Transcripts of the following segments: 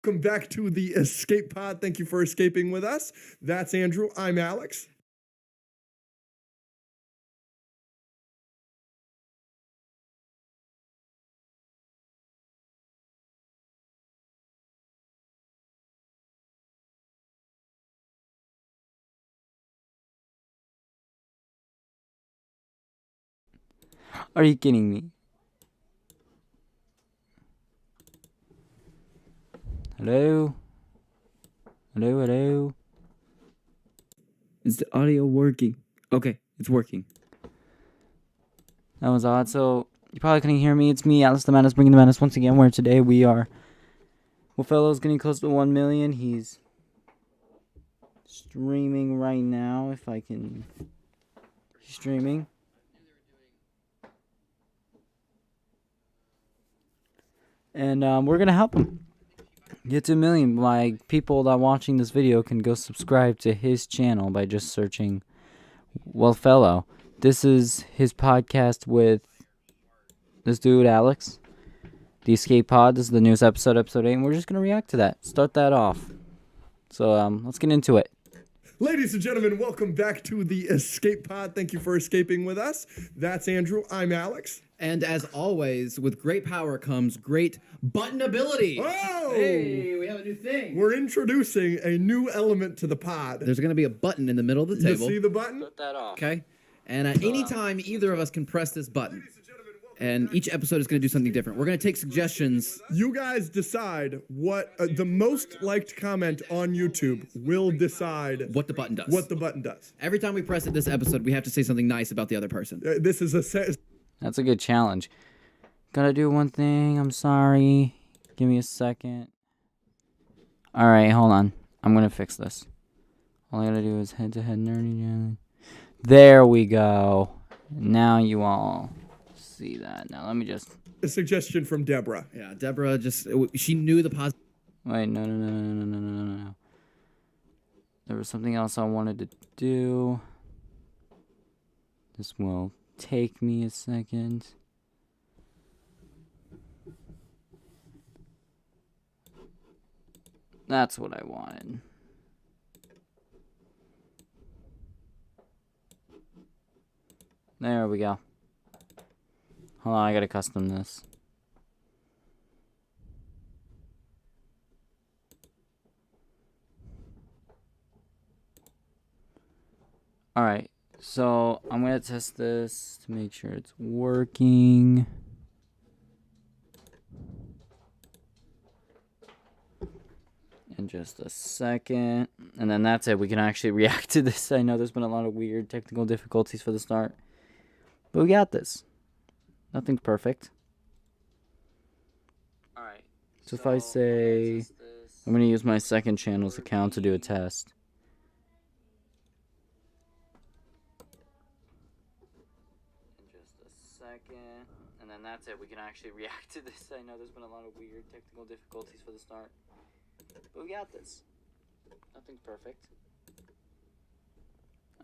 Welcome back to the Escape Pod. Thank you for escaping with us. That's Andrew. I'm Alex. Are you kidding me? Hello? Hello, hello? Is the audio working? Okay, it's working. That was odd. So, you probably couldn't hear me. It's me, Alice the Menace, bringing the menace once again, where today we are... Wafellow is getting close to 1 million. He's streaming right now, if I can... He's streaming. And we're going to help him get to 1 million. My people that are watching this video can go subscribe to his channel by just searching Wafellow. This is his podcast with this dude, Alex. The Escape Pod. This is the newest episode, episode 8, and we're just going to react to that. Start that off. So let's get into it. Ladies and gentlemen, welcome back to the Escape Pod. Thank you for escaping with us. That's Andrew. I'm Alex. And as always, with great power comes great button ability. Oh! Hey, we have a new thing. We're introducing a new element to the pod. There's going to be a button in the middle of the You table. see the button? Start that off. Okay? And at any time, either of us can press this button. And each episode is going to do something different. We're going to take suggestions. You guys decide what the most liked comment on YouTube will decide What the button does. what the button does. Every time we press it this episode, we have to say something nice about the other person. This is a That's a good challenge. Gotta do one thing. I'm sorry. Give me a second. Alright, hold on. I'm gonna fix this. All I gotta do is head-to-head nerdy jelly. There we go. Now you all see that. Now let me just... a suggestion from Deborah. Yeah, Deborah she knew the positive. Wait, no. There was something else I wanted to do. This will take me a second. That's what I wanted. There we go. Hold on, I gotta custom this. Alright, so I'm gonna test this to make sure it's working. In just a second. And then that's it. We can actually react to this. I know there's been a lot of weird technical difficulties for the start. But we got this. Nothing's perfect. Alright. So if I say... I'm going to use my second channel's account to do a test. In just a second. And then that's it. We can actually react to this. I know there's been a lot of weird technical difficulties for the start. But we got this. Nothing's perfect.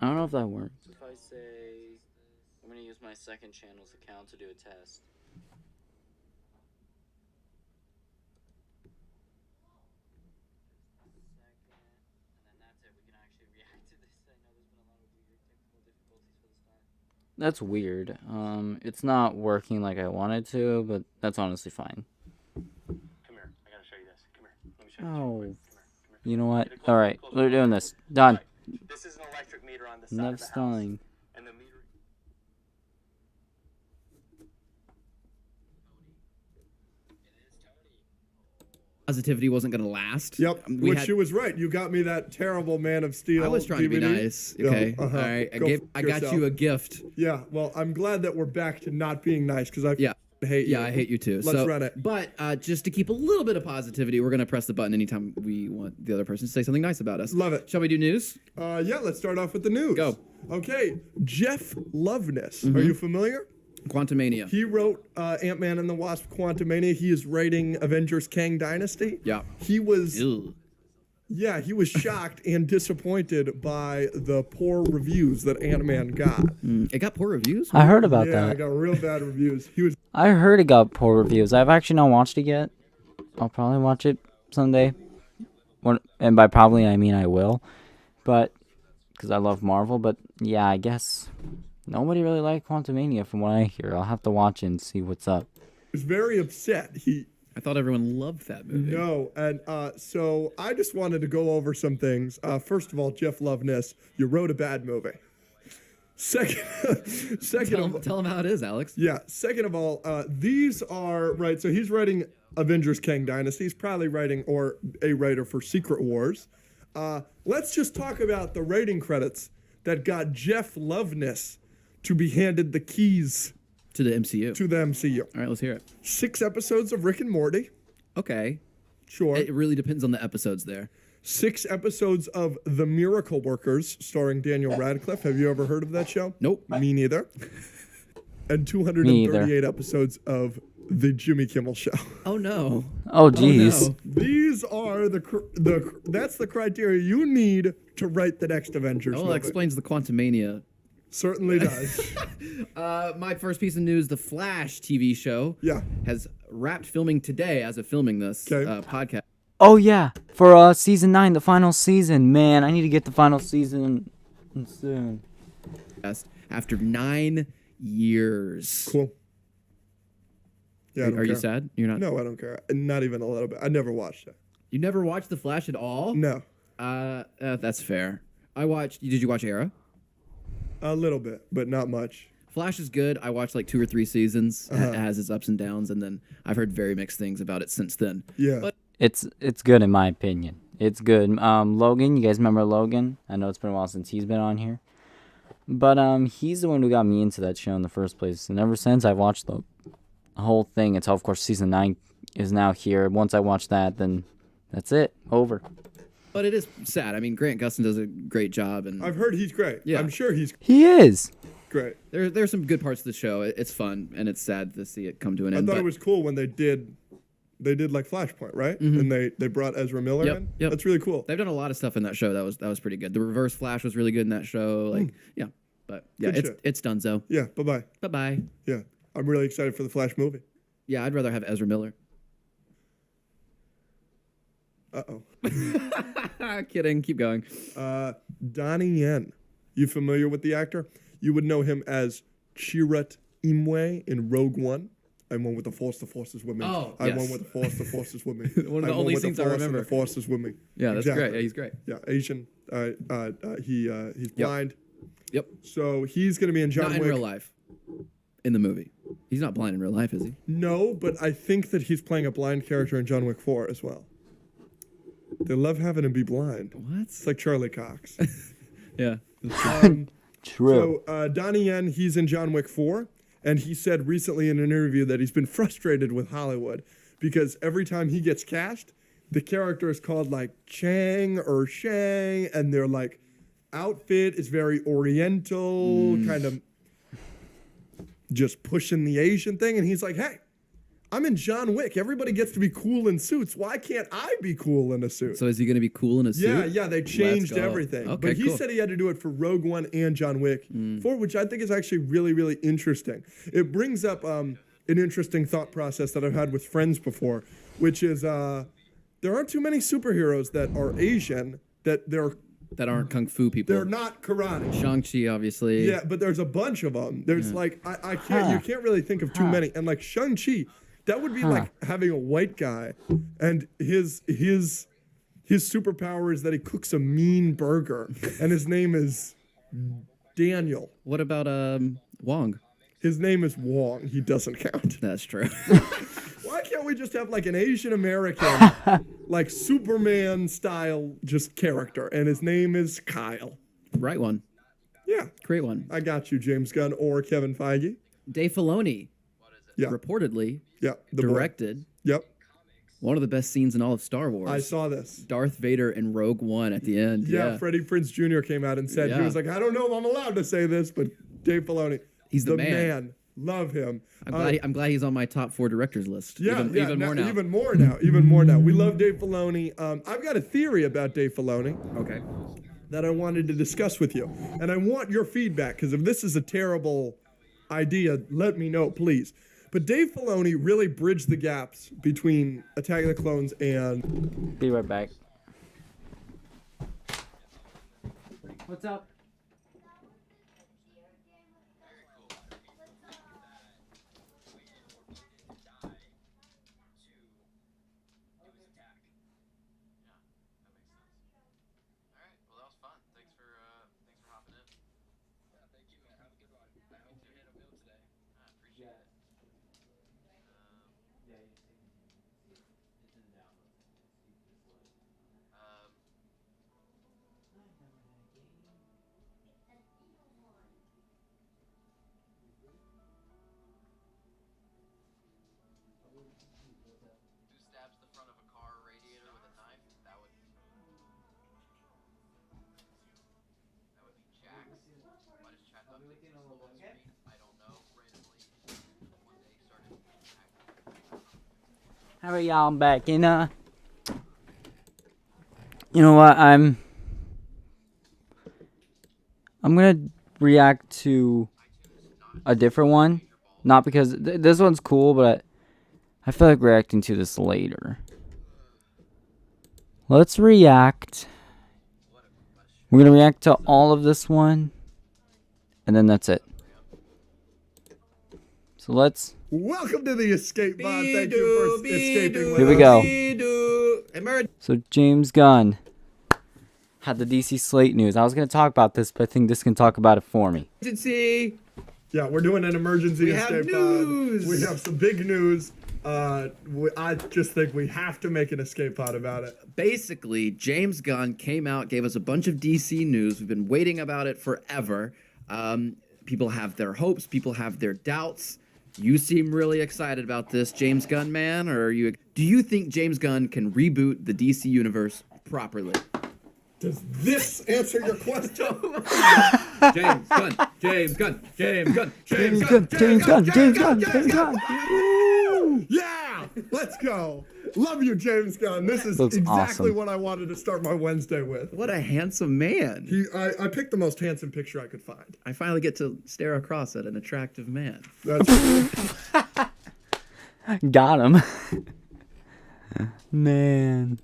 I don't know if that works. If I say... I'm going to use my second channel's account to do a test. That's weird. It's not working like I wanted to, but that's honestly fine. Come here. I gotta show you this. Come here. Let me show you. Oh. Come here. You know what? Alright, we're doing this. Done. This is an electric meter on the side Enough of the house. stalling. And the meter... Positivity wasn't going to last. Yep, which she was right. You got me that terrible Man of Steel. I was trying to be DVD. nice. Okay. Yeah, All right. I got yourself. you a gift. Yeah, well, I'm glad that we're back to not being nice because I hate you. Yeah, I hate you too. Let's run it. But just to keep a little bit of positivity, we're going to press the button anytime we want the other person to say something nice about us. Love it. Shall we do news? Yeah, let's start off with the news. Go. Okay, Jeff Loveness. Are you familiar? Quantumania. He wrote Ant-Man and the Wasp: Quantumania. He is writing Avengers: Kang Dynasty. Yeah. He was Ew. Yeah, he was shocked and disappointed by the poor reviews that Ant-Man got. It got poor reviews? I heard about Yeah, that. it got real bad reviews. I heard it got poor reviews. I've actually not watched it yet. I'll probably watch it someday. And by probably I mean I will, but because I love Marvel. But yeah, I guess nobody really liked Quantumania from what I hear. I'll have to watch it and see what's up. Was very upset. I thought everyone loved that movie. No, and so I just wanted to go over some things. First of all, Jeff Loveness, you wrote a bad movie. Second, Tell him how it is, Alex. yeah. Second of all, these are right. So he's writing Avengers: Kang Dynasty. He's probably writing or a writer for Secret Wars. Let's just talk about the writing credits that got Jeff Loveness to be handed the keys To the MCU. to the MCU. All right, let's hear it. 6 episodes of Rick and Morty. Okay. Sure. It really depends on the episodes there. 6 episodes of The Miracle Workers, starring Daniel Radcliffe. Have you ever heard of that show? Nope. Me neither. And Me 238 episodes of The Jimmy Kimmel Show. Oh no. Oh, geez. no. These are that's the criteria you need to write the next Avengers Oh, movie. that explains the Quantumania. Certainly does. My first piece of news: the Flash TV show Yeah. has wrapped filming today as of filming this Okay. podcast. Oh yeah, for season 9, the final season. Man, I need to get the final season soon. After 9 years. Cool. Yeah, I don't Are you care. sad? You're not. No, I don't care. Not even a little bit. I never watched it. You never watched the Flash at all? No. That's fair. I watched. Did you watch Arrow? A little bit, but not much. Flash is good. I watched like 2 or 3 seasons. It has its ups and downs, and then I've heard very mixed things about it since then. Yeah. But It's good in my opinion. It's good. Logan, you guys remember Logan? I know it's been a while since he's been on here. But he's the one who got me into that show in the first place. And ever since I've watched the whole thing until of course season 9 is now here. Once I watch that, then that's it. Over. But it is sad. I mean, Grant Gustin does a great job, and I've heard he's great. Yeah. I'm sure he's He is. great. there's some good parts of the show. It's fun, and it's sad to see it come to an I end. thought but it was cool when they did like Flashpoint, right? And they brought Ezra Miller Yep, in. yep. That's really cool. they've done a lot of stuff in that show. That was pretty good. The Reverse Flash was really good in that show. Like, yeah, but yeah, Good shit. it's Dunzo. Yeah, bye-bye. Bye bye. Yeah. I'm really excited for the Flash movie. Yeah, I'd rather have Ezra Miller. Uh-oh. Kidding. Keep going. Donnie Yen. You familiar with the actor? You would know him as Chirrut Imwe in Rogue One. I'm one with the Force is with me. Oh, I'm yes. one with the Force is with me. One of the I'm only with scenes I Force and remember. The Force is with me. Yeah, that's Exactly. great. Yeah, he's great. Yeah, Asian. He's blind. Yep. So he's going to be in John Not in Wick. real life. In the movie, he's not blind in real life, is he? No, but I think that he's playing a blind character in John Wick 4 as well. They love having him be blind. What? It's like Charlie Cox. Yeah. True. So Donnie Yen, he's in John Wick 4, and he said recently in an interview that he's been frustrated with Hollywood because every time he gets cast, the character is called like Chang or Shang, and their like outfit is very oriental, kind of just pushing the Asian thing, and he's like, hey, I'm in John Wick. Everybody gets to be cool in suits. Why can't I be cool in a suit? So is he going to be cool in a suit? Yeah, they changed go. everything. Okay, but he cool. said he had to do it for Rogue One and John Wick 4, which I think is actually really, really interesting. It brings up an interesting thought process that I've had with friends before, which is there aren't too many superheroes that are Asian that That aren't kung fu people. they're not karate. Shang-Chi, obviously. Yeah, but there's a bunch of them. There's like I can't you can't really think of too many. And like Shang-Chi, that would be like having a white guy, and his superpower is that he cooks a mean burger, and his name is Daniel. What about Wong? His name is Wong. He doesn't count. That's true. Why can't we just have like an Asian American, like Superman style just character, and his name is Kyle? Right one. Yeah, Great one. I got you, James Gunn or Kevin Feige. Dave Filoni, Yeah, reportedly yeah, the boy. directed Yep, one of the best scenes in all of Star Wars. I saw this. Darth Vader in Rogue One at the end. Yeah, Freddie Prinze Jr. came out and said, he Yeah. was like, I don't know if I'm allowed to say this, but Dave Filoni. He's the man. Love him. I'm glad he's on my top 4 directors list. Yeah, even more now. Even more now. Even more now. We love Dave Filoni. I've got a theory about Dave Filoni Okay. that I wanted to discuss with you. And I want your feedback, because if this is a terrible idea, let me know, please. But Dave Filoni really bridged the gaps between Attack of the Clones and Be right back. What's up? Alright, well that was fun. Thanks for hopping in. Yeah, thank you, man. Have a good one. I hope you hit a meal today. I appreciate it. Um, who stabs the front of a car radiator with a knife? That would be Jax. Why does Chad duct tape his little street? I don't know. Randomly, one day started acting. How are y'all? I'm back. And, you know what? I'm gonna react to a different one. Not because this one's cool, but I feel like reacting to this later. Let's react. We're gonna react to all of this one, and then that's it. So let's. welcome to the escape pod. Thank you for escaping with Here we us. go. So James Gunn had the DC Slate news. I was gonna talk about this, but I think this can talk about it for me. Emergency! Yeah, we're doing an emergency We have escape news! pod. We have some big news. I just think we have to make an escape pod about it. Basically, James Gunn came out, gave us a bunch of DC news. We've been waiting about it forever. People have their hopes, people have their doubts. You seem really excited about this, James Gunn man, or do you think James Gunn can reboot the DC universe properly? Does this answer your question? James Gunn, James Gunn, James Gunn, James Gunn, James Gunn, James Gunn, James Gunn. Yeah, let's go. Love you, James Gunn. This is Looks exactly awesome. what I wanted to start my Wednesday with. What a handsome man. I picked the most handsome picture I could find. I finally get to stare across at an attractive man. That's Got him. Man.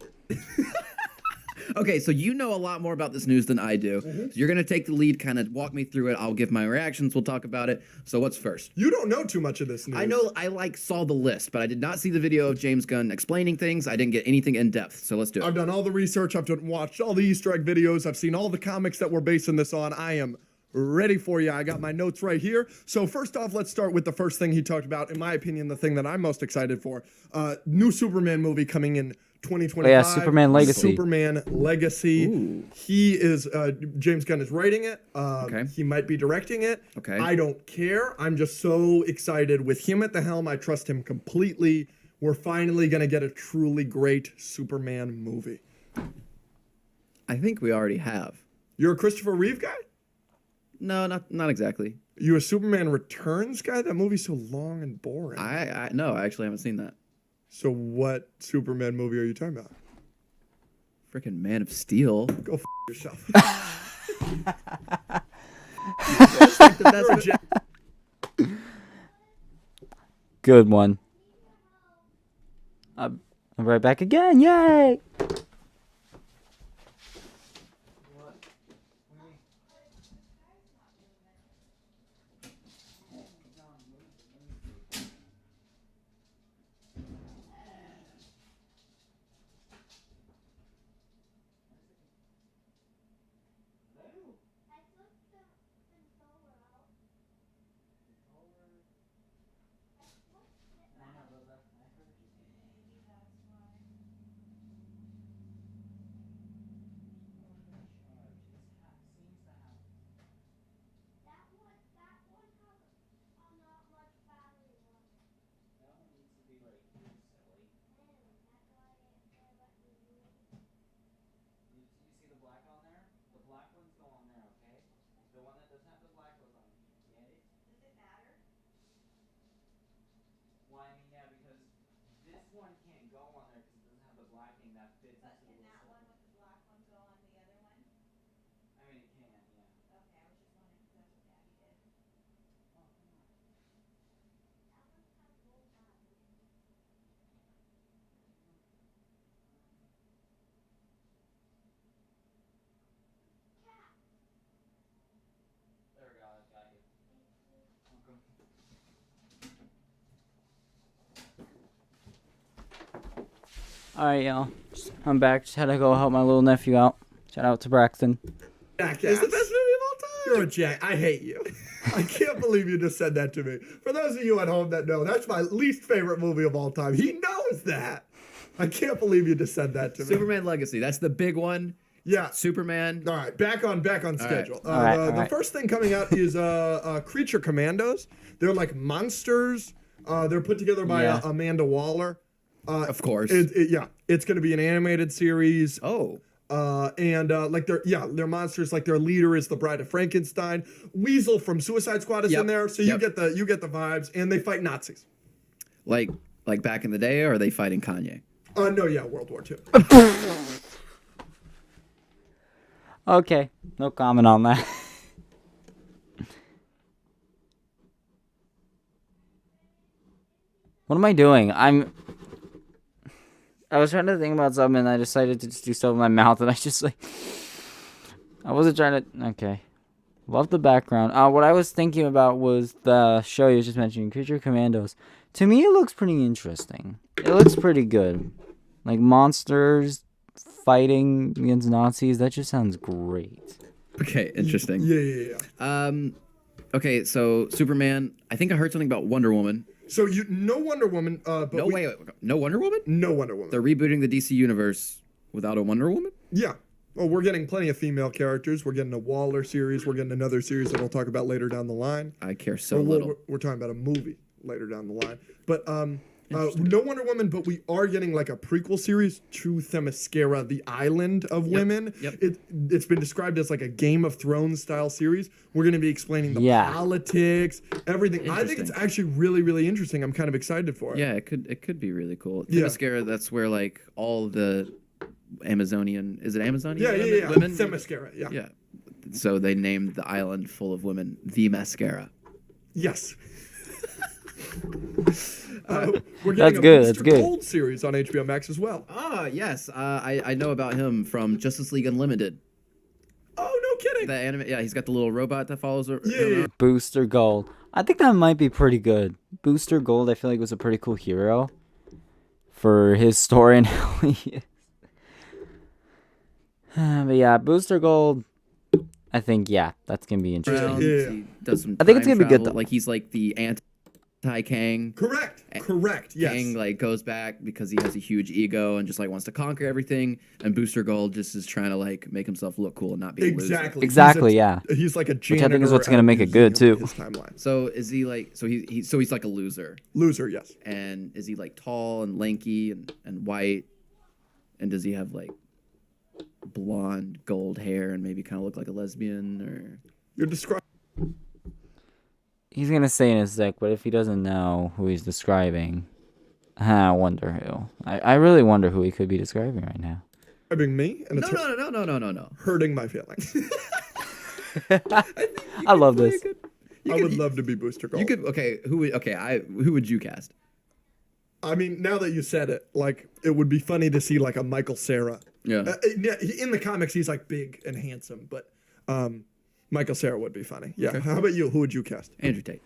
Okay, so you know a lot more about this news than I do. So you're going to take the lead, kind of walk me through it. I'll give my reactions. We'll talk about it. So what's first? You don't know too much of this news. I know I saw the list, but I did not see the video of James Gunn explaining things. I didn't get anything in depth. So let's do it. I've done all the research. I've watched all the Easter egg videos. I've seen all the comics that we're basing this on. I am ready for you. I got my notes right here. So first off, let's start with the first thing he talked about. In my opinion, the thing that I'm most excited for. New Superman movie coming in 2025. Oh, yeah, Superman Legacy. Superman Legacy. Ooh. He is, James Gunn is writing it. Okay. He might be directing it. Okay. I don't care. I'm just so excited. With him at the helm, I trust him completely. We're finally going to get a truly great Superman movie. I think we already have. You're a Christopher Reeve guy? No, not exactly. You a Superman Returns guy? That movie's so long and boring. No, I actually haven't seen that. So what Superman movie are you talking about? Freaking Man of Steel. Go f yourself. Good one. I'm right back again. Yay! Alright, y'all. I'm back. Just had to go help my little nephew out. Shout out to Braxton. Jackass. It's the best movie of all time. You're a jack. I hate you. I can't believe you just said that to me. For those of you at home that know, that's my least favorite movie of all time. He knows that. I can't believe you just said that to me. Superman Legacy. That's the big one. Yeah. Superman. All right, back on schedule. All right, The first thing coming out is Creature Commandos. They're like monsters. They're put together by Amanda Waller. Of course. It's going to be an animated series. Oh. Like they're monsters. Like their leader is the Bride of Frankenstein. Weasel from Suicide Squad is in there, so you get the vibes. And they fight Nazis. Like back in the day, or are they fighting Kanye? No, yeah, World War II. Okay, no comment on that. What am I doing? I was trying to think about something and I decided to just do stuff with my mouth and I just like... I wasn't trying to... Okay. Love the background. What I was thinking about was the show you just mentioned, Creature Commandos. To me, it looks pretty interesting. It looks pretty good. Like monsters fighting against Nazis. That just sounds great. Okay, interesting. Yeah. Okay, so Superman. I think I heard something about Wonder Woman. So no Wonder Woman. But No, wait, no Wonder Woman? No Wonder Woman. They're rebooting the DC universe without a Wonder Woman? Yeah. Well, we're getting plenty of female characters. We're getting a Waller series. We're getting another series that we'll talk about later down the line. I care so little. We're talking about a movie later down the line. But no Wonder Woman, but we are getting like a prequel series to Themyscira, the island of women. Yep. It's been described as like a Game of Thrones style series. We're going to be explaining the politics, everything. I think it's actually really, really interesting. I'm kind of excited for it. Yeah, it could be really cool. Themyscira, that's where like all the Amazonian, is it Amazonian women? Themyscira, yeah. Yeah. So they named the island full of women the Mascara. Yes. We're getting That's a good. Mr. That's good. Gold series on HBO Max as well. Ah, yes. I know about him from Justice League Unlimited. Oh, no kidding. The anime, yeah, he's got the little robot that follows her. Yeah. Booster Gold. I think that might be pretty good. Booster Gold, I feel like was a pretty cool hero for his story and how he is. But yeah, Booster Gold. I think that's gonna be interesting. He does some I think it's time gonna be good, travel. though. Like he's like the anti-Kang. Correct. Yes. Kang like goes back because he has a huge ego and just like wants to conquer everything. And Booster Gold just is trying to like make himself look cool and not be a loser. Exactly. Yeah. He's like a janitor. Which I think is what's gonna make it good too. His timeline. So is he like? So he's like a loser. Loser, yes. And is he like tall and lanky and white? And does he have like blonde gold hair and maybe kind of look like a lesbian or? You're describing. He's gonna say in a sec, but if he doesn't know who he's describing, I wonder who. I really wonder who he could be describing right now. Describing me? And it's No. hurting my feelings. I love this. I would love to be Booster Gold. You could. Okay. Who would you cast? I mean, now that you said it, like, it would be funny to see like a Michael Cera. Yeah. In the comics, he's like big and handsome, but Michael Cera would be funny. Yeah. Okay. How about you? Who would you cast? Andrew Tate.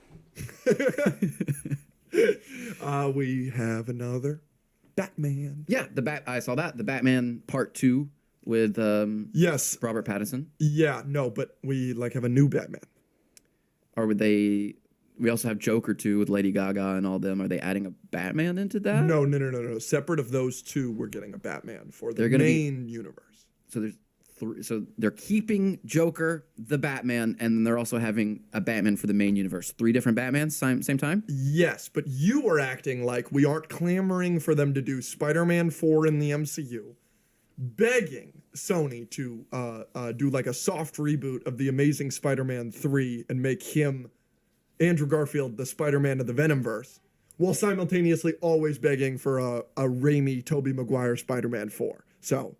We have another Batman. Yeah, I saw that. The Batman Part 2 with Yes. Robert Pattinson. Yeah. No, but we like have a new Batman. Or would they? We also have Joker 2 with Lady Gaga and all them. Are they adding a Batman into that? No. Separate of those two, we're getting a Batman for the They're gonna main universe. So there's three. So they're keeping Joker, the Batman, and then they're also having a Batman for the main universe. 3 different Batmans, same time. Yes, but you are acting like we aren't clamoring for them to do Spider-Man 4 in the MCU, begging Sony to do like a soft reboot of the Amazing Spider-Man 3 and make him, Andrew Garfield, the Spider-Man of the Venomverse, while simultaneously always begging for a Raimi, Tobey Maguire Spider-Man 4. So,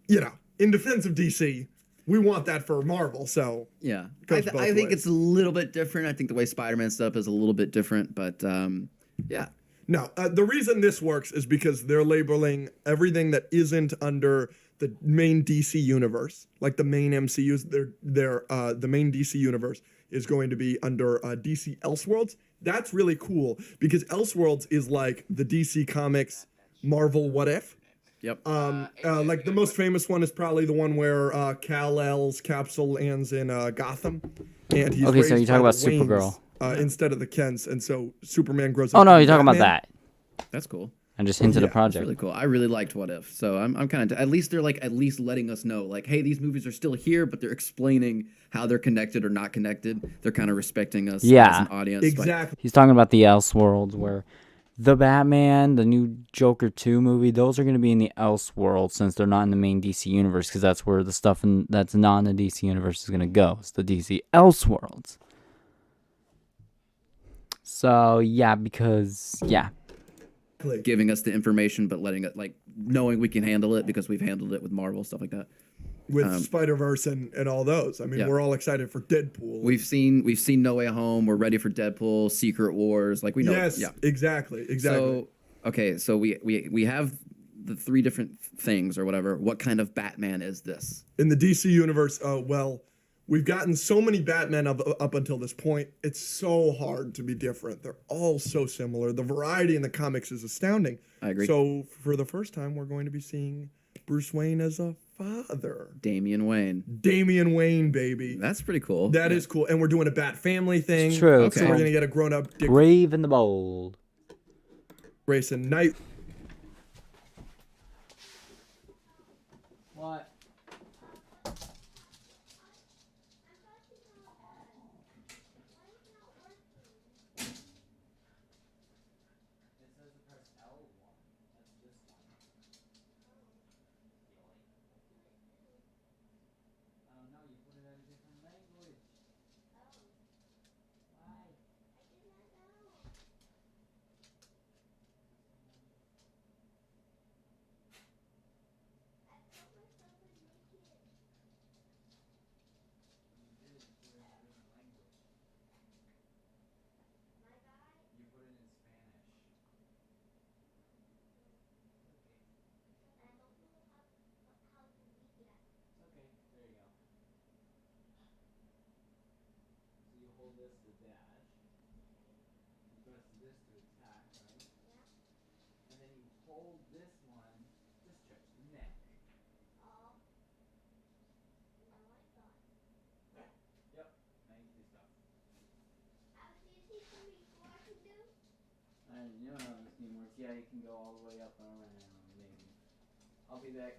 in defense of DC, we want that for Marvel, so... Yeah. I I think it's a little bit different. I think the way Spider-Man stuff is a little bit different, but yeah. No, the reason this works is because they're labeling everything that isn't under the main DC universe, like the main MCUs, the main DC universe is going to be under DC Elseworlds. That's really cool because Elseworlds is like the DC Comics Marvel What If. Yep. Like the most famous one is probably the one where Kal-El's capsule lands in Gotham, and he's Okay, so raised you're talking by about the Waynes, Supergirl. instead of the Kents, and so Superman grows up. Oh no, to be you're talking about Batman. that. That's cool. I just hinted Yeah, a That's project. really cool. I really liked What If. So I'm kind of, at least they're like, at least letting us know, like, hey, these movies are still here, but they're explaining how they're connected or not connected. They're kind of respecting us Yeah. as an audience. Exactly. He's talking about the Elseworlds, where the Batman, the new Joker 2 movie, those are going to be in the Elseworld since they're not in the main DC universe, because that's where the stuff that's not in the DC universe is going to go. It's the DC Elseworlds. So, yeah, because, yeah. Giving us the information, but letting it, like, knowing we can handle it because we've handled it with Marvel, stuff like that. With Spider-Verse and all those. I mean, Yeah. we're all excited for Deadpool. We've seen No Way Home. We're ready for Deadpool, Secret Wars. Like, we know. Yes, Yeah. exactly. So, okay, so we have the three different things or whatever. What kind of Batman is this? In the DC universe, well, we've gotten so many Batman up until this point. It's so hard to be different. They're all so similar. The variety in the comics is astounding. I agree. So for the first time, we're going to be seeing Bruce Wayne as a father. Damian Wayne. Damian Wayne, baby. That's pretty cool. That is cool. And we're doing a Bat family thing. It's true. Okay. So we're going to get a grown-up Dick Brave and the Bold. Grayson Knight. What? You don't know how this game works. Yeah, you can go all the way up and around, maybe. I'll be back.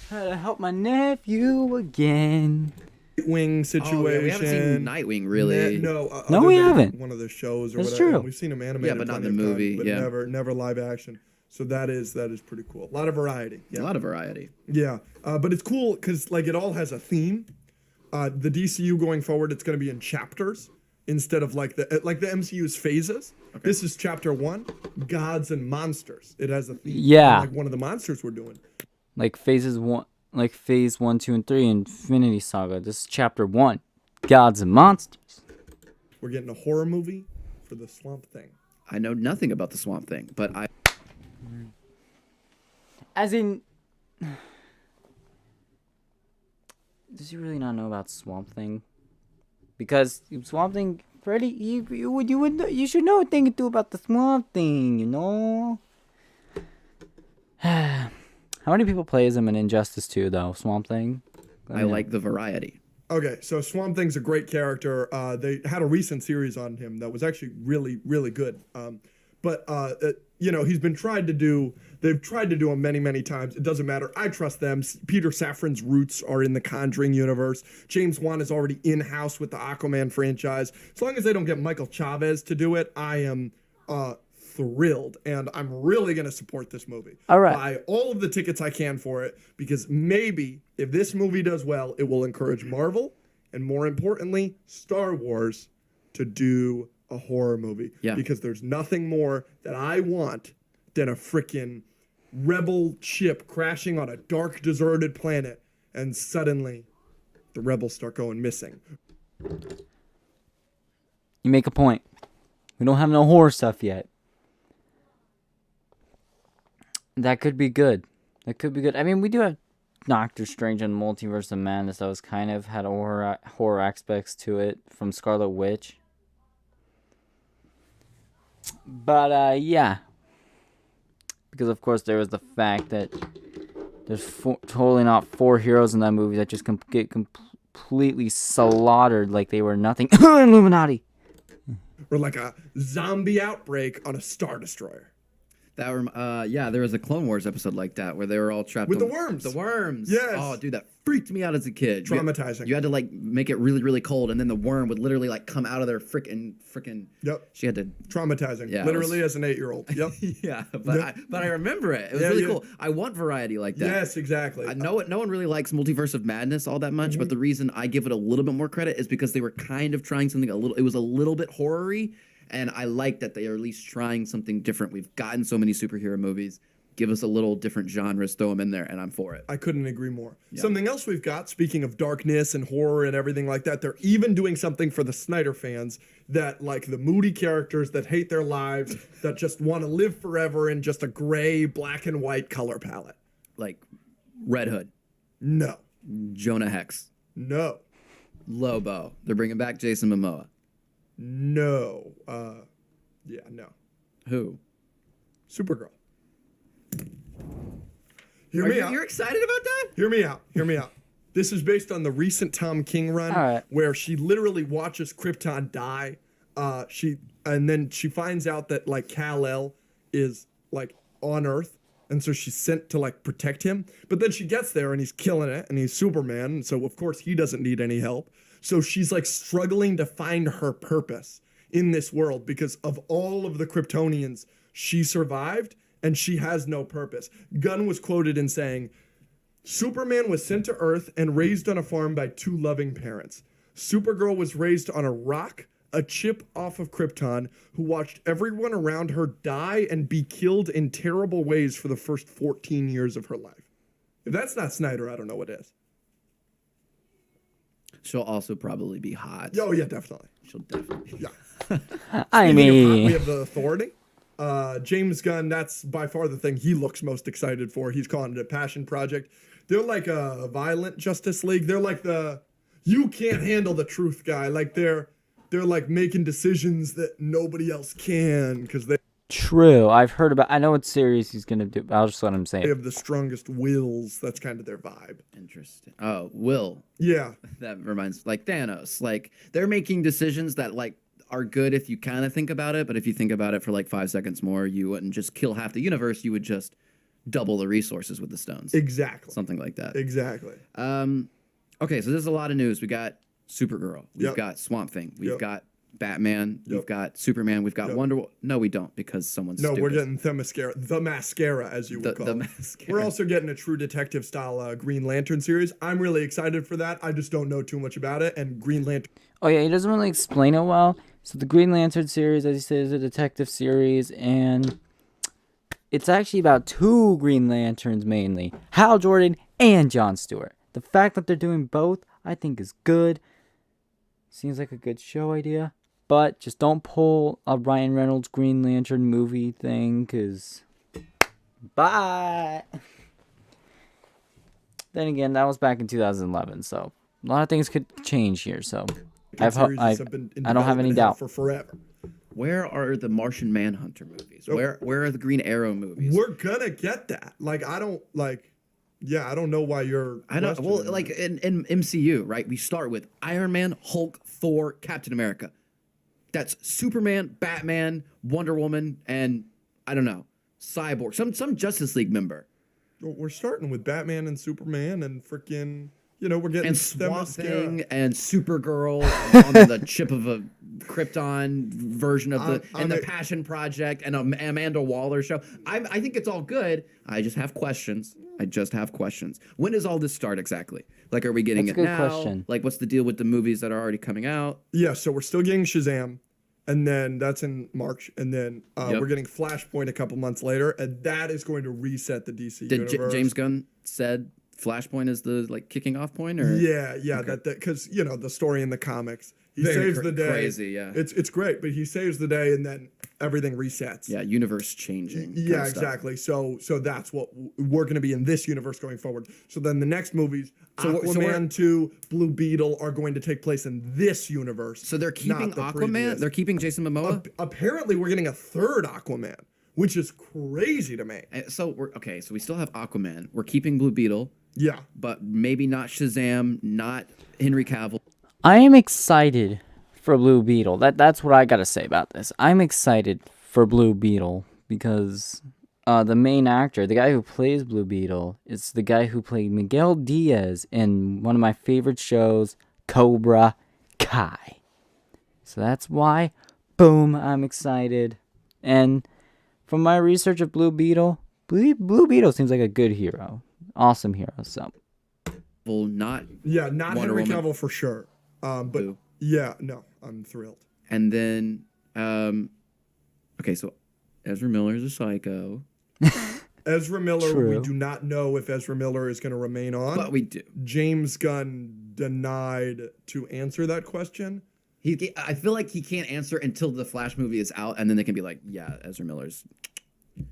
Try to help my nephew again. Nightwing situation. Oh, yeah, we haven't seen Nightwing really. No, No, other we than haven't. One of the shows or That's whatever. true. We've seen him animated. Yeah, but not plenty in the of movie, times, yeah. but never live action. So that is pretty cool. A lot of variety. Yeah. A lot of variety. Yeah, but it's cool because like it all has a theme. The DCU going forward, it's going to be in chapters instead of like the MCU's phases. Okay. This is chapter 1, Gods and Monsters. It has a theme. Yeah. Like one of the monsters we're doing. Like phase 1, 2, and 3, Infinity Saga. This is chapter 1, Gods and Monsters. We're getting a horror movie for the Swamp Thing. I know nothing about the Swamp Thing, but I. As in, does he really not know about Swamp Thing? Because Swamp Thing, Freddy, you should know a thing or two about the Swamp Thing, you know. How many people play as him in Injustice 2, though? Swamp Thing. I like the variety. Okay, so Swamp Thing's a great character. They had a recent series on him that was actually really, really good. But he's been tried to do. They've tried to do him many, many times. It doesn't matter. I trust them. Peter Safran's roots are in the Conjuring universe. James Wan is already in-house with the Aquaman franchise. As long as they don't get Michael Chavez to do it, I am thrilled. And I'm really going to support this movie. All right. Buy all of the tickets I can for it because maybe if this movie does well, it will encourage Marvel and more importantly, Star Wars to do a horror movie. Yeah. Because there's nothing more that I want than a frickin' rebel ship crashing on a dark, deserted planet, and suddenly the rebels start going missing. You make a point. We don't have no horror stuff yet. That could be good. I mean, we do have Doctor Strange and Multiverse of Madness that was kind of had horror aspects to it from Scarlet Witch. But, yeah. because of course there was the fact that there's totally not 4 heroes in that movie that just get completely slaughtered like they were nothing. Illuminati. Or like a zombie outbreak on a Star Destroyer. Yeah, there was a Clone Wars episode like that where they were all trapped With on- the worms. The worms. Yes. Oh, dude, that freaked me out as a kid. Traumatizing. You had to like make it really, really cold, and then the worm would literally like come out of their freaking. Yep. She had to. Traumatizing. Yeah, it Literally as an 8-year-old. Yep. Yeah, but I remember it. It was Yeah, really yeah. cool. I want variety like that. Yes, exactly. I know no one really likes Multiverse of Madness all that much, Mm-hmm. but the reason I give it a little bit more credit is because they were kind of trying something it was a little bit horror-y, and I like that they are at least trying something different. We've gotten so many superhero movies. Give us a little different genres, throw them in there, and I'm for it. I couldn't agree more. Something else we've got, speaking of darkness and horror and everything like that, they're even doing something for the Snyder fans that, like, the moody characters that hate their lives, that just want to live forever in just a gray, black and white color palette. Like Red Hood, No. Jonah Hex, No. Lobo. They're bringing back Jason Momoa. No. Yeah, no. Who? Supergirl. Hear me out. You're excited about that? Hear me out. Hear me out. This is based on the recent Tom King run, All right. where she literally watches Krypton die. And then she finds out that like Kal-El is like on Earth, and so she's sent to like protect him. But then she gets there and he's killing it, and he's Superman, and so of course he doesn't need any help. So she's like struggling to find her purpose in this world because of all of the Kryptonians she survived, and she has no purpose. Gunn was quoted in saying, Superman was sent to Earth and raised on a farm by 2 loving parents. Supergirl was raised on a rock, a chip off of Krypton, who watched everyone around her die and be killed in terrible ways for the first 14 years of her life. If that's not Snyder, I don't know what is. She'll also probably be hot. Oh, yeah, definitely. She'll definitely. Yeah. I Speaking of hot, we mean, have the Authority. James Gunn, that's by far the thing he looks most excited for. He's calling it a passion project. They're like a violent Justice League. They're like the you can't handle the truth guy. Like they're like making decisions that nobody else can because they true. I've heard about. I know what series he's gonna do. I'll just let him say it. have the strongest wills. That's kind of their vibe. Interesting. Oh, Will. Yeah. That reminds like Thanos. Like they're making decisions that like are good if you kind of think about it, but if you think about it for like 5 seconds more, you wouldn't just kill half the universe. You would just double the resources with the stones. Exactly. Something like that. Exactly. Okay, so there's a lot of news. We got Supergirl. We've Yep. got Swamp Thing. We've Yep. got Batman. Yep. We've got Superman. We've got Yep. Wonder Woman. No, we don't, because someone's No, stupid. we're getting the mascara, as you would call the it. mascara. We're also getting a True Detective style Green Lantern series. I'm really excited for that. I just don't know too much about it. And Green Lantern. Oh yeah, he doesn't really explain it well. So the Green Lantern series, as he said, is a detective series, and it's actually about 2 Green Lanterns mainly, Hal Jordan and Jon Stewart. The fact that they're doing both, I think, is good. Seems like a good show idea, but just don't pull a Ryan Reynolds Green Lantern movie thing, cause bye. Then again, that was back in 2011, so a lot of things could change here. So I series have been in don't have any development hell doubt. for forever. Where are the Martian Manhunter movies? Where are the Green Arrow movies? We're gonna get that. Like I don't like. Yeah, I don't know why you're. I don't. Well, questioning like that. in MCU, right? We start with Iron Man, Hulk, Thor, Captain America. That's Superman, Batman, Wonder Woman, and I don't know, Cyborg. Some Justice League member. We're starting with Batman and Superman and freaking. We're getting And Swamp Swamp Thing and Supergirl on the chip of a Krypton version of the I'm the a- Passion Project and a Amanda Waller show. I think it's all good. I just have questions. When does all this start exactly? Like, are we getting That's it a good now? question. Like, what's the deal with the movies that are already coming out? Yeah, so we're still getting Shazam, and then that's in March, and then Yep. we're getting Flashpoint a couple months later, and that is going to reset the DC Did universe. James Gunn said Flashpoint is the like kicking off point, or Yeah, that because the story in the comics, he Very saves the day. crazy, yeah. It's great, but he saves the day, and then everything resets. yeah, universe changing. kind Yeah, of stuff. exactly. So that's what we're going to be in this universe going forward. So then the next movies, So we're- Aquaman 2, Blue Beetle, are going to take place in this universe. So they're keeping not the Aquaman. previous. They're keeping Jason Momoa. Apparently, we're getting a third Aquaman, which is crazy to me. So we're okay. So we still have Aquaman. We're keeping Blue Beetle, Yeah. but maybe not Shazam, not Henry Cavill. I am excited for Blue Beetle. That's what I gotta say about this. I'm excited for Blue Beetle because the main actor, the guy who plays Blue Beetle, is the guy who played Miguel Diaz in one of my favorite shows, Cobra Kai. So that's why, boom, I'm excited. And from my research of Blue Beetle, Blue Beetle seems like a good hero. Awesome hero, so. Well, not Yeah, not Wonder Henry Woman. Cavill for sure. But Boo. yeah, no, I'm thrilled. And then, okay, so Ezra Miller is a psycho, Ezra Miller, True. we do not know if Ezra Miller is going to remain on. but we do. James Gunn denied to answer that question. I feel like he can't answer until the Flash movie is out, and then they can be like, "Yeah, Ezra Miller's."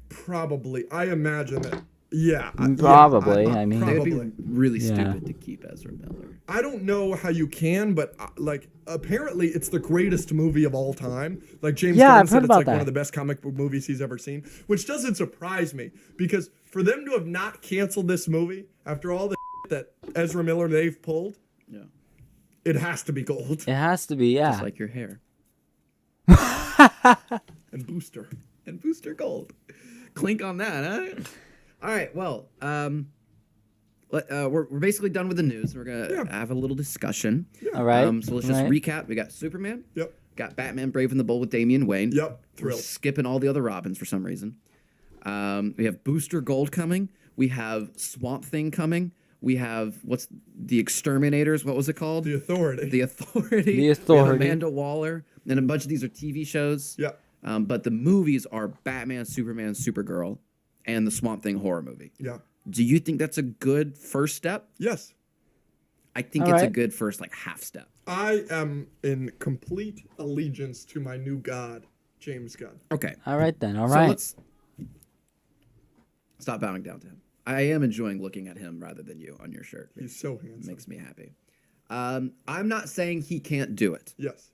Probably. I imagine that. Yeah. Probably, I mean- It would Probably. be really Yeah. stupid to keep Ezra Miller. I don't know how you can, but like apparently it's the greatest movie of all time. Like James Yeah, Gunn I've said heard it's about like one that. of the best comic book movies he's ever seen, which doesn't surprise me because for them to have not canceled this movie after all the that Ezra Miller they've pulled, Yeah, it has to be gold. It has to be, yeah. just like your hair And Booster. and Booster Gold. Clink on that, huh? All right, well, we're basically done with the news. We're gonna have a little discussion. All right. So let's just right. recap. We got Superman. Yep. Got Batman Brave and the Bold with Damian Wayne. Yep. We're Thrilled. skipping all the other Robins for some reason. We have Booster Gold coming. We have Swamp Thing coming. We have what's the Exterminators? What was it called? The Authority. The Authority. The We have Authority. Amanda Waller, and a bunch of these are TV shows. Yep. But the movies are Batman, Superman, Supergirl, and the Swamp Thing horror movie. Yeah. Do you think that's a good first step? Yes. I think All it's a right. good first half step. I am in complete allegiance to my new god, James Gunn. Okay. All right then. All So right. let's stop bowing down to him. I am enjoying looking at him rather than you on your shirt. It He's so handsome. makes me happy. I'm not saying he can't do it, Yes.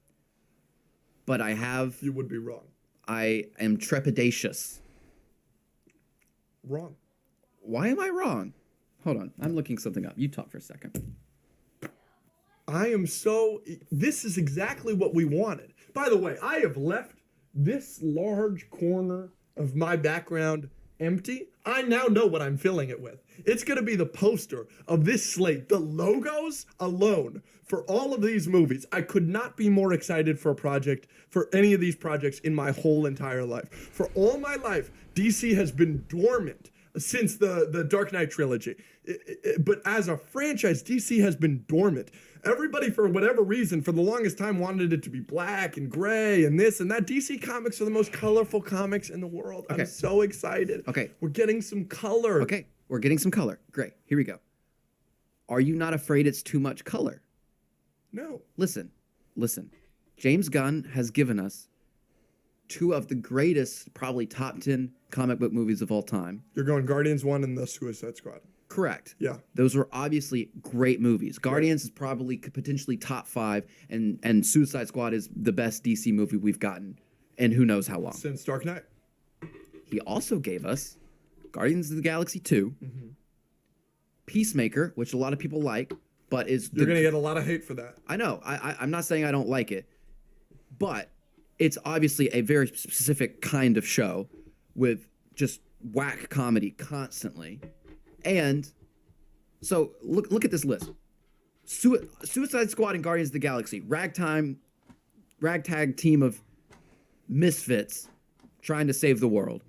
but You would be wrong. I am trepidatious. Wrong. Why am I wrong? Hold on. I'm looking something up. You talk for a second. I am so. This is exactly what we wanted. By the way, I have left this large corner of my background empty. I now know what I'm filling it with. It's going to be the poster of this slate. The logos alone for all of these movies. I could not be more excited for a project, for any of these projects in my whole entire life. For all my life, DC has been dormant since the Dark Knight trilogy. But as a franchise, DC has been dormant. Everybody, for whatever reason, for the longest time wanted it to be black and gray and this and that. DC Comics are the most colorful comics in the world. Okay. I'm so excited. Okay. We're getting some color. Okay. We're getting some color. Great. Here we go. Are you not afraid it's too much color? No. Listen. James Gunn has given us two of the greatest, probably top 10 comic book movies of all time. You're going Guardians 1 and the Suicide Squad. Correct. Yeah. Those are obviously great movies. Guardians is probably potentially top 5, and Suicide Squad is the best DC movie we've gotten, and who knows how long. Since Dark Knight. He also gave us Guardians of the Galaxy 2, Mm-hmm. Peacemaker, which a lot of people like, but is You're going to get a lot of hate for that. I know. I'm not saying I don't like it, but it's obviously a very specific kind of show with just whack comedy constantly. And so look at this list. Suicide Squad and Guardians of the Galaxy, ragtag team of misfits trying to save the world.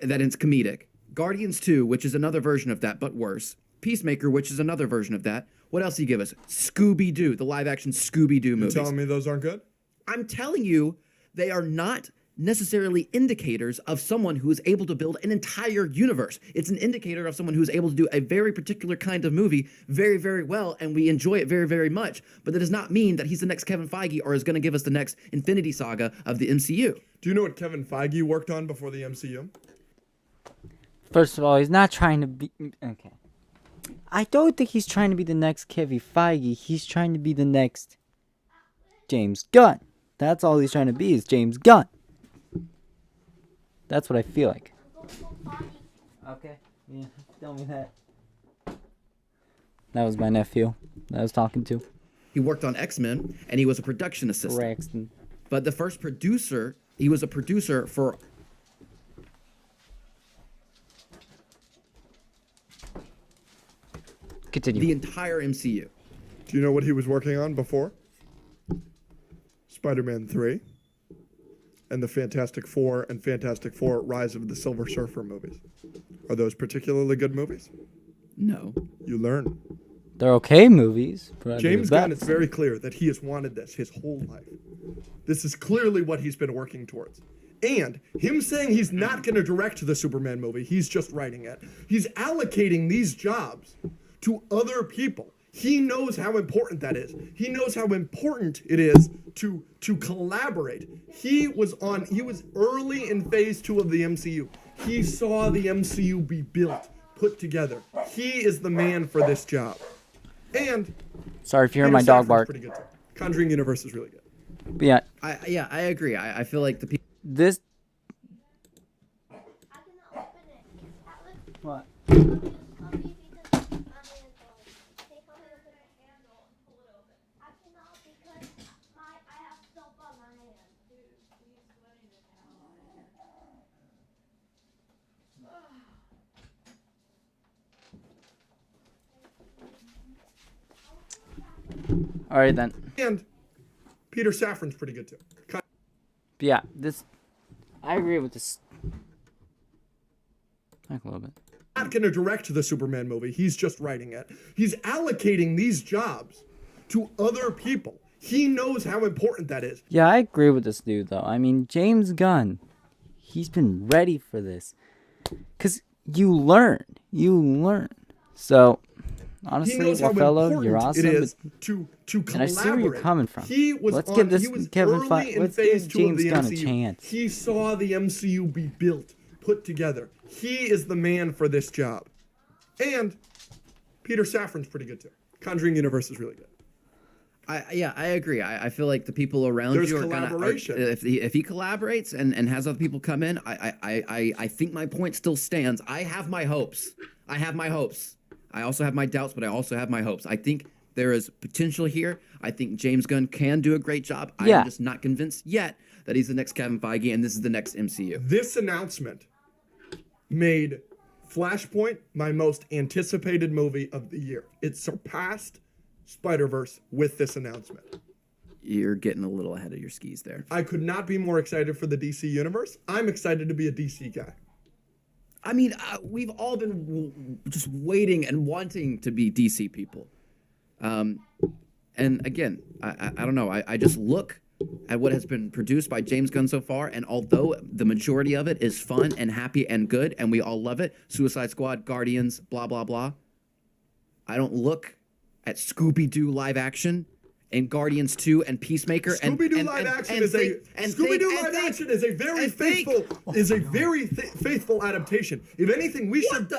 That is comedic. Guardians 2, which is another version of that, but worse. Peacemaker, which is another version of that. What else do you give us? Scooby-Doo, the live-action Scooby-Doo You're movies. telling me those aren't good? I'm telling you, they are not necessarily indicators of someone who is able to build an entire universe. It's an indicator of someone who is able to do a very particular kind of movie very, very well, and we enjoy it very, very much. But that does not mean that he's the next Kevin Feige or is going to give us the next Infinity Saga of the MCU. Do you know what Kevin Feige worked on before the MCU? First of all, he's not trying to be. Okay. I don't think he's trying to be the next Kevin Feige. He's trying to be the next James Gunn. That's all he's trying to be is James Gunn. That's what I feel like. Okay. Yeah. Tell me that. That was my nephew that I was talking to. He worked on X-Men, and he was a production assistant. Braxton. But the first producer, he was a producer for... Continue. the entire MCU. Do you know what he was working on before? Spider-Man 3 and the Fantastic Four and Fantastic Four Rise of the Silver Surfer movies. Are those particularly good movies? No. You learn. They're okay movies. But James Gunn, it's very clear that he has wanted this his whole life. This is clearly what he's been working towards. And him saying he's not going to direct the Superman movie, he's just writing it. He's allocating these jobs to other people. He knows how important that is. He knows how important it is to collaborate. He was early in phase 2 of the MCU. He saw the MCU be built, put together. He is the man for this job. And sorry if you hear Peter my dog Safran's bark. pretty good too. Conjuring Universe is really good. But yeah, I agree. I feel like the people... this. I cannot open it. That was What? coming because I'm in Take off the handle and pull it open. I cannot because I have soap on my hand. Dude, he's sweating it All right then. And Peter Safran's pretty good too. But yeah, this. I agree with this. Like a little bit. Not going to direct the Superman movie. He's just writing it. He's allocating these jobs to other people. He knows how important that is. Yeah, I agree with this dude though. I mean, James Gunn, he's been ready for this, cause you learn. So, He honestly, knows how Wafellow, important you're awesome. it is but- to collaborate. And I see where you're coming from. He was Let's on, give this he was Kevin early Feige. in Let's phase give 2 of James the Gunn a MCU. chance. He saw the MCU be built, put together. He is the man for this job. And Peter Safran's pretty good too. Conjuring Universe is really good. I agree. I feel like the people around There's you are collaboration. gonna. If he collaborates and has other people come in, I think my point still stands. I have my hopes. I also have my doubts, but I also have my hopes. I think there is potential here. I think James Gunn can do a great job. Yeah. I'm just not convinced yet that he's the next Kevin Feige and this is the next MCU. This announcement made Flashpoint my most anticipated movie of the year. It surpassed Spider-Verse with this announcement. You're getting a little ahead of your skis there. I could not be more excited for the DC universe. I'm excited to be a DC guy. I mean, we've all been just waiting and wanting to be DC people. And again, I don't know. I just look at what has been produced by James Gunn so far, and although the majority of it is fun and happy and good, and we all love it, Suicide Squad, Guardians, blah, blah, blah, I don't look at Scooby-Doo live action and Guardians 2 and Peacemaker Scooby-Doo live action is a very faithful adaptation. If anything, we should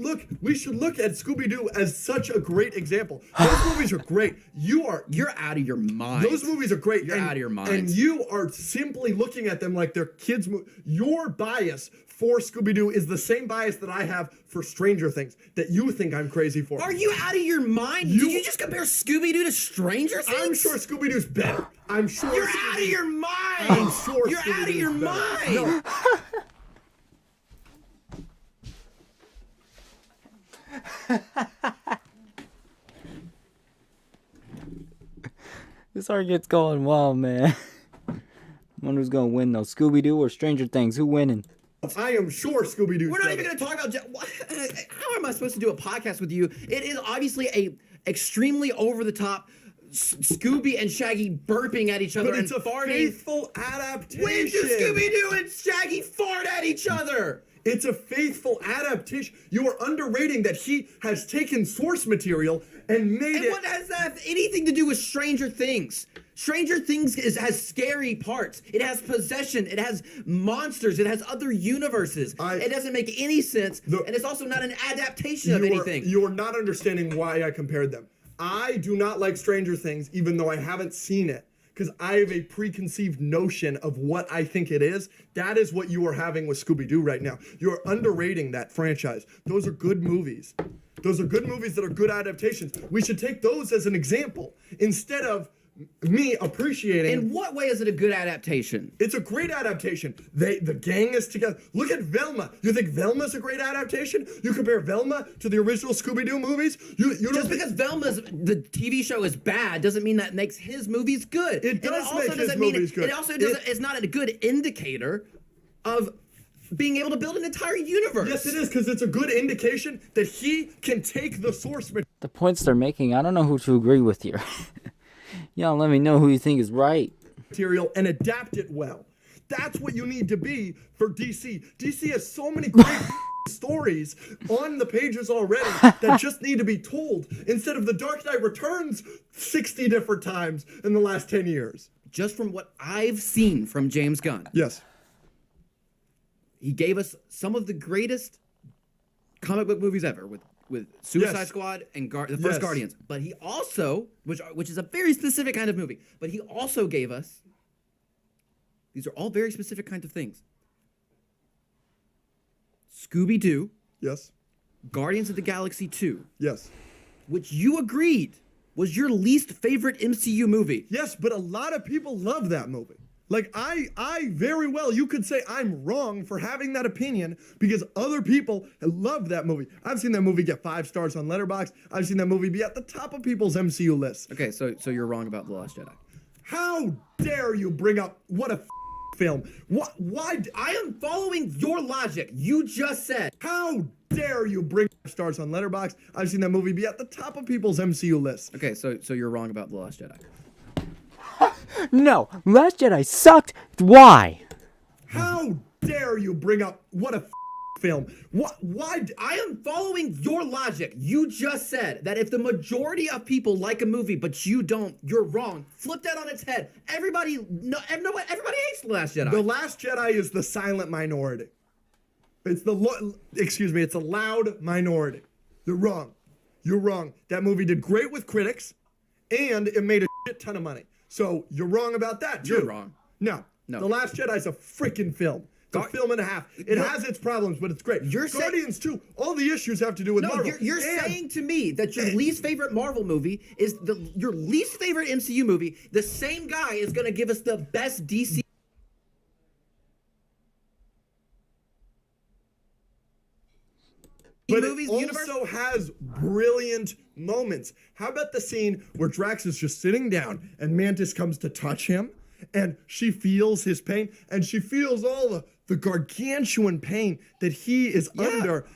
look at Scooby-Doo as such a great example. Those movies are great. You're out of your mind. Those movies are great. You're out of your mind. And you are simply looking at them like they're kids' Your bias for Scooby-Doo is the same bias that I have for Stranger Things that you think I'm crazy for. Are you out of your mind? Did you just compare Scooby-Doo to Stranger Things? I'm sure Scooby-Doo's better. I'm sure. You're out of your mind. I'm sure You're out of your Scooby-Doo's better. mind. No. This argument's going well, man. Wonder who's gonna win though, Scooby-Doo or Stranger Things? Who winning? I am sure Scooby-Doo's We're not better. even going to talk about how am I supposed to do a podcast with you? It is obviously a extremely over the top Scooby and Shaggy burping at each other But it's and a farting. faithful adaptation. When do Scooby-Doo and Shaggy fart at each other? It's a faithful adaptation. You are underrating that he has taken source material and made And it. what does that have anything to do with Stranger Things? Stranger Things has scary parts. It has possession. It has monsters. It has other universes. It doesn't make any sense. And it's also not an adaptation of anything. You are not understanding why I compared them. I do not like Stranger Things, even though I haven't seen it, because I have a preconceived notion of what I think it is. That is what you are having with Scooby-Doo right now. You're underrating that franchise. Those are good movies. Those are good movies that are good adaptations. We should take those as an example instead of me appreciating. In what way is it a good adaptation? It's a great adaptation. The gang is together. Look at Velma. You think Velma's a great adaptation? You compare Velma to the original Scooby-Doo movies? You Just don't because the TV show is bad doesn't mean that makes his movies good. It does also make his doesn't mean movies good. It also doesn't. It's not a good indicator of being able to build an entire universe. Yes, it is, because it's a good indication that he can take the source material. The points they're making, I don't know who to agree with here. Y'all let me know who you think is right. And adapt it well. That's what you need to be for DC. DC has so many great stories on the pages already that just need to be told instead of The Dark Knight Returns 60 different times in the last 10 years. Just from what I've seen from James Gunn, Yes. he gave us some of the greatest comic book movies ever with Suicide Yes. Squad and the first Yes. Guardians. But he also, which is a very specific kind of movie, but he also gave us, these are all very specific kinds of things. Scooby-Doo, Yes. Guardians of the Galaxy 2, Yes. which you agreed was your least favorite MCU movie. Yes, but a lot of people love that movie. Like, I very well, you could say I'm wrong for having that opinion because other people love that movie. I've seen that movie get 5 stars on Letterboxd. I've seen that movie be at the top of people's MCU lists. Okay, so you're wrong about The Last Jedi. How dare you bring up what a film? Why? I am following your logic. You just said. How dare you bring 5 stars on Letterboxd? I've seen that movie be at the top of people's MCU lists. Okay, so you're wrong about The Last Jedi. No, Last Jedi sucked. Why? How dare you bring up what a film? Why? I am following your logic. You just said that if the majority of people like a movie but you don't, you're wrong. Flip that on its head. Everybody hates The Last Jedi. The Last Jedi is the silent minority. It's it's a loud minority. You're wrong. You're wrong. That movie did great with critics, and it made a shit ton of money. So you're wrong about that, too. You're wrong. No. No. The Last Jedi is a freaking film. It's a film and a half. It has its problems, but it's great. You're saying- Guardians too. All the issues have to do with No, Marvel. you're saying to me that your least favorite Marvel movie is your least favorite MCU movie. The same guy is going to give us the best DC But movies it universe. also has brilliant moments. How about the scene where Drax is just sitting down and Mantis comes to touch him and she feels his pain and she feels all the gargantuan pain that he is under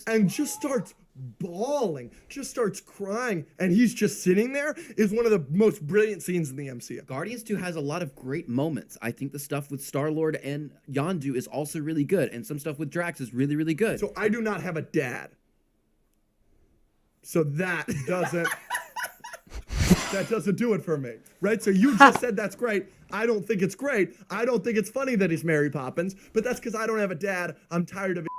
and just starts bawling, just starts crying, and he's just sitting there is one of the most brilliant scenes in the MCU. Guardians 2 has a lot of great moments. I think the stuff with Star-Lord and Yondu is also really good, and some stuff with Drax is really, really good. So I do not have a dad. So that doesn't do it for me, right? So you just said that's great. I don't think it's great. I don't think it's funny that he's Mary Poppins, but that's because I don't have a dad. I'm tired of it.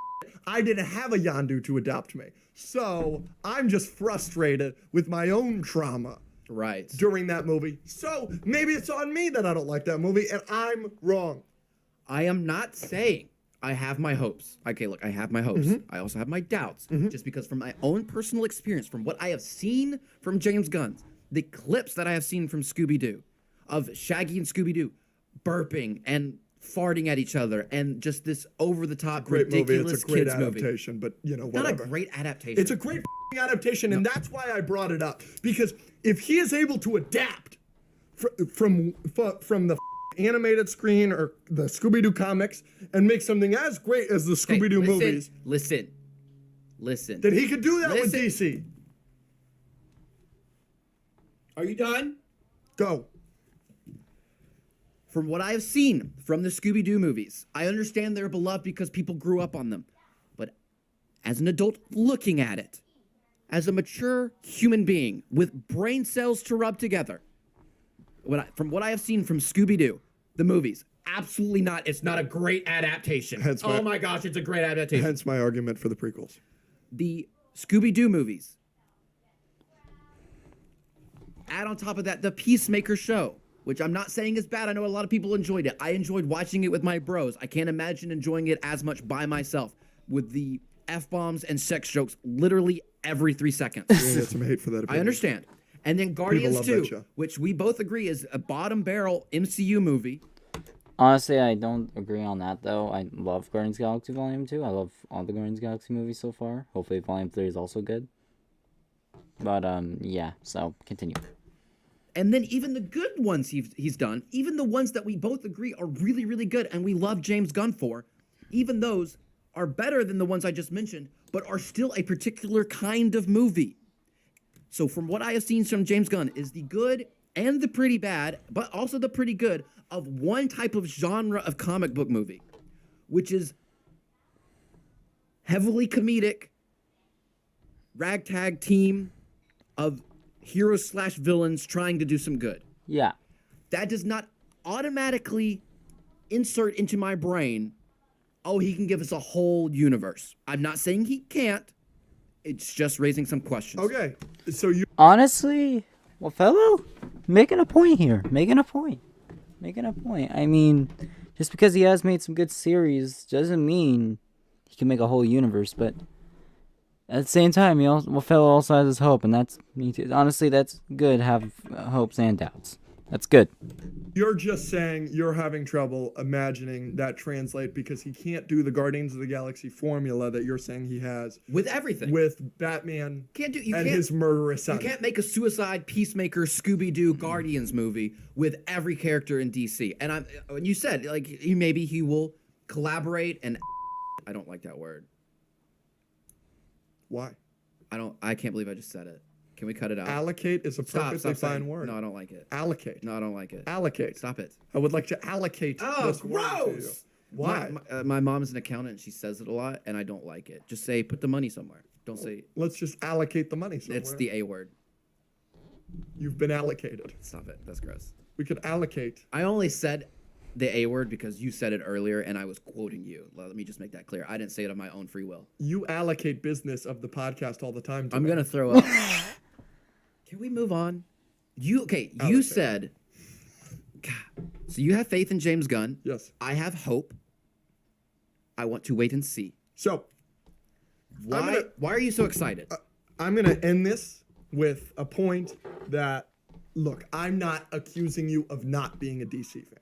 I didn't have a Yondu to adopt me. So I'm just frustrated with my own trauma right. during that movie. So maybe it's on me that I don't like that movie, and I'm wrong. I am not saying I have my hopes. Okay, look, I have my hopes. I also have my doubts. Just because from my own personal experience, from what I have seen from James Gunn, the clips that I have seen from Scooby-Doo, of Shaggy and Scooby-Doo burping and farting at each other, and just this over-the-top, Great movie. ridiculous It's a great kids movie. adaptation, but whatever. Not a great adaptation. It's a great adaptation, and that's why I brought it up. Because if he is able to adapt from the animated screen or the Scooby-Doo comics and make something as great as the Scooby-Doo movies, Listen. then he could do that with DC. Are you done? Go. From what I have seen from the Scooby-Doo movies, I understand they're beloved because people grew up on them. But as an adult looking at it, as a mature human being with brain cells to rub together, from what I have seen from Scooby-Doo, the movies, absolutely not. It's not a great adaptation. Oh my gosh, it's a great adaptation. Hence my argument for the prequels. The Scooby-Doo movies. Add on top of that the Peacemaker show. which I'm not saying is bad. I know a lot of people enjoyed it. I enjoyed watching it with my bros. I can't imagine enjoying it as much by myself with the F-bombs and sex jokes literally every 3 seconds. You're gonna get some hate for that. I opinion. understand. And then Guardians love that 2, show. which we both agree is a bottom barrel MCU movie. Honestly, I don't agree on that, though. I love Guardians of the Galaxy Volume 2. I love all the Guardians of the Galaxy movies so far. Hopefully Volume 3 is also good. But, yeah, so, continue. And then even the good ones he's done, even the ones that we both agree are really, really good and we love James Gunn for, even those are better than the ones I just mentioned, but are still a particular kind of movie. So from what I have seen from James Gunn is the good and the pretty bad, but also the pretty good of one type of genre of comic book movie, which is heavily comedic, ragtag team of heroes / villains trying to do some good. Yeah. That does not automatically insert into my brain, oh, he can give us a whole universe. I'm not saying he can't. It's just raising some questions. Okay, so you Honestly, well, fellow, making a point here. Making a point. I mean, just because he has made some good series doesn't mean he can make a whole universe, but at the same time, Wafellow also has his hope, and that's me too. Honestly, that's good. Have hopes and doubts. That's good. You're just saying you're having trouble imagining that translate because he can't do the Guardians of the Galaxy formula that you're saying he has With everything. with Batman you and can't, his murderous son. You can't make a Suicide, Peacemaker, Scooby-Doo, Guardians movie with every character in DC. And you said, like, maybe he will collaborate and... I don't like that word. Why? I can't believe I just said it. Can we cut it out? Allocate is a perfectly Stop fine saying- word. No, I don't like it. Allocate. No, I don't like it. Allocate. Stop it. I would like to allocate Oh, this word to you. gross! Why? My mom is an accountant. She says it a lot, and I don't like it. Just say, put the money somewhere. Don't say, Let's just allocate the money somewhere. it's the A word. You've been allocated. Stop it. That's gross. We could allocate. I only said the A word because you said it earlier, and I was quoting you. Let me just make that clear. I didn't say it of my own free will. You allocate business of the podcast all the time. I'm me. gonna throw up. Can we move on? You Allocate. said. God. So you have faith in James Gunn. Yes. I have hope. I want to wait and see. So Why are you so excited? I'm going to end this with a point that, look, I'm not accusing you of not being a DC fan.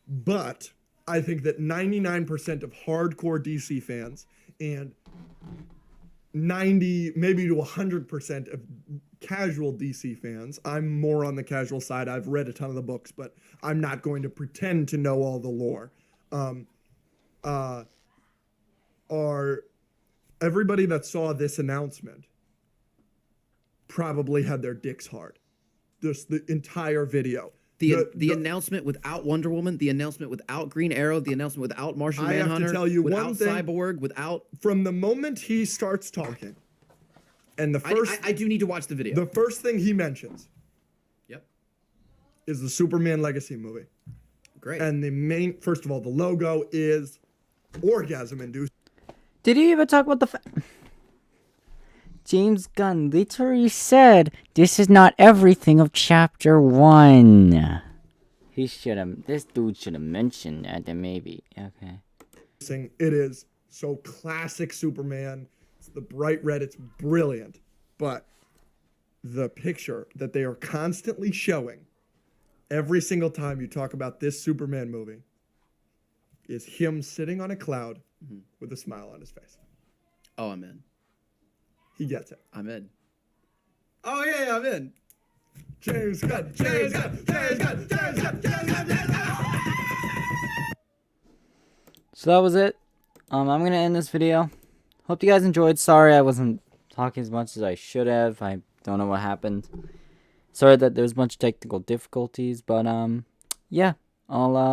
But I think that 99% of hardcore DC fans and 90, maybe to 100% of casual DC fans, I'm more on the casual side. I've read a ton of the books, but I'm not going to pretend to know all the lore. Are everybody that saw this announcement probably had their dicks hard. Just the entire video. The announcement without Wonder Woman, the announcement without Green Arrow, the announcement without Martian I have to Manhunter, tell you without one thing. Cyborg, without... From the moment he starts talking, and the first I do need to watch the video. the first thing he mentions Yep. is the Superman Legacy movie. Great. And the main, first of all, the logo is orgasm induced. Did he even talk about the James Gunn literally said, "This is not everything of Chapter 1. This dude should have mentioned that, then maybe. Okay. It is so classic Superman. It's the bright red. It's brilliant. But the picture that they are constantly showing every single time you talk about this Superman movie is him sitting on a cloud with a smile on his face. Oh, I'm in. He gets it. I'm in. Oh, yeah, I'm in. James Gunn, James Gunn, James Gunn, James Gunn, James Gunn, James Gunn. So that was it. I'm gonna end this video. Hope you guys enjoyed. Sorry I wasn't talking as much as I should have. I don't know what happened. Sorry that there's a bunch of technical difficulties, but yeah, I'll